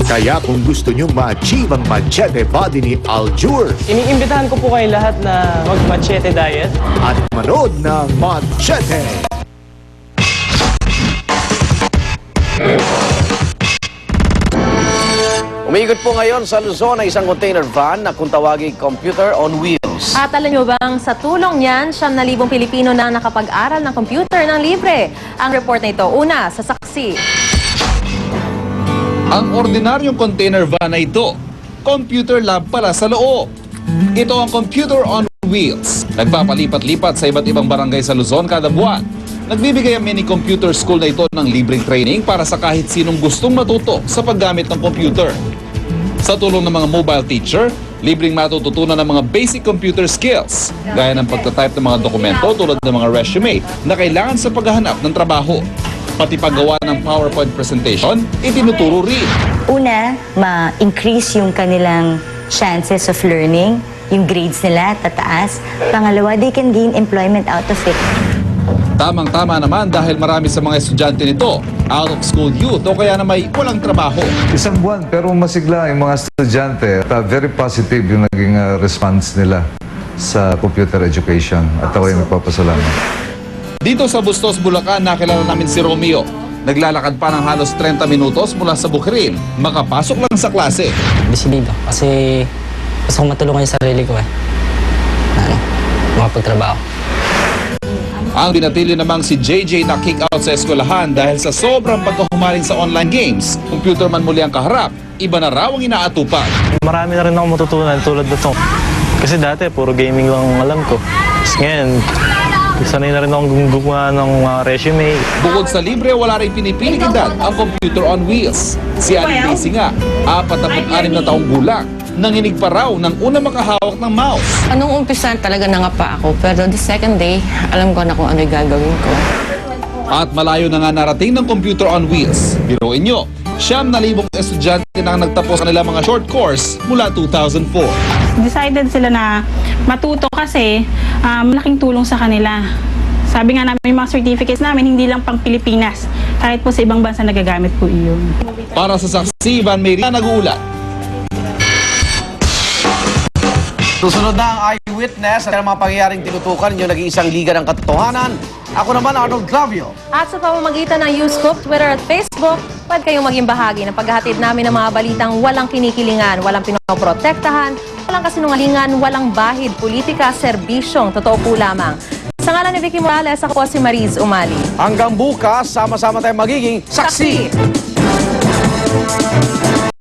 Kaya kung gusto nyo ma-achieve ang machete body ni Aljur Iniimbitahan ko po kayo lahat na mag-machete diet. at manood ng Machete. Umiikot po ngayon sa Luzon ang isang container van na kung tawagin computer on wheels. At alam nyo bang sa tulong niyan, 9,000 Pilipino na nakapag-aral ng computer ng libre. Ang report na ito, una sa saksi. Ang ordinaryong container van na ito, computer lab pala sa loob. Ito ang computer on wheels. Nagpapalipat-lipat sa iba't ibang barangay sa Luzon kada buwan. Nagbibigay ang mini computer school na ito ng libreng training para sa kahit sinong gustong matuto sa paggamit ng computer. Sa tulong ng mga mobile teacher, libreng matututunan ng mga basic computer skills, gaya ng pagtatype ng mga dokumento tulad ng mga resume na kailangan sa paghahanap ng trabaho. Pati paggawa ng PowerPoint presentation, itinuturo rin. Una, ma-increase yung kanilang chances of learning, yung grades nila tataas. Pangalawa, they can gain employment out of it. Tamang-tama naman dahil marami sa mga estudyante nito, out-of-school youth o kaya na may walang trabaho. Isang buwan pero masigla yung mga estudyante at very positive yung naging response nila sa computer education at ako yung nagpapasalamat. Dito sa Bustos, Bulacan, nakilala namin si Romeo. Naglalakad pa ng halos 30 minutos mula sa Bukiril, makapasok lang sa klase. Desidido kasi gusto kong matulungan yung sarili ko makapagtrabaho. Ang binatili namang si JJ na kick out sa eskwelahan dahil sa sobrang pagkahumaling sa online games. Computer man muli ang kaharap, iba na raw ang inaatupag. Marami na rin ako matutunan tulad nito. Kasi dati puro gaming lang alam ko. Tapos ngayon, sanay na rin akong gumawa ng resume. Bukod sa libre, wala rin pinipiling edad ang computer on wheels. Si Aling Daisy nga, 46 na taong gulang. Nanginig pa raw ng una makahawak ng mouse. Anong umpisa talaga nangapa ako, pero the second day, alam ko na kung ano yung gagawin ko. At malayo na nga narating ng computer on wheels. Biruin nyo, 9,000 estudyante na nagtapos nila mga short course mula 2004. Decided sila na matuto kasi malaking tulong sa kanila. Sabi nga namin, yung mga certificates namin, hindi lang pang Pilipinas. Kahit po sa ibang bansa nagagamit po iyon. Para sa saksi, Van Maria nag-uulat. Susunod na ang eyewitness at ang mga pangyayaring tinutukan yung nag-iisang liga ng katotohanan. Ako naman, Arnold Clavio. At sa pamamagitan ng Uscoop, Twitter at Facebook, pwede kayong maging bahagi ng paghahatid namin ng mga balitang walang kinikilingan, walang pinoprotektahan, walang kasinungalingan, walang bahid, politika, serbisyong, totoo po lamang. Sa ngalan ni Vicky Morales, ako si Mariz Umali. Hanggang bukas, sama-sama tayong magiging saksi.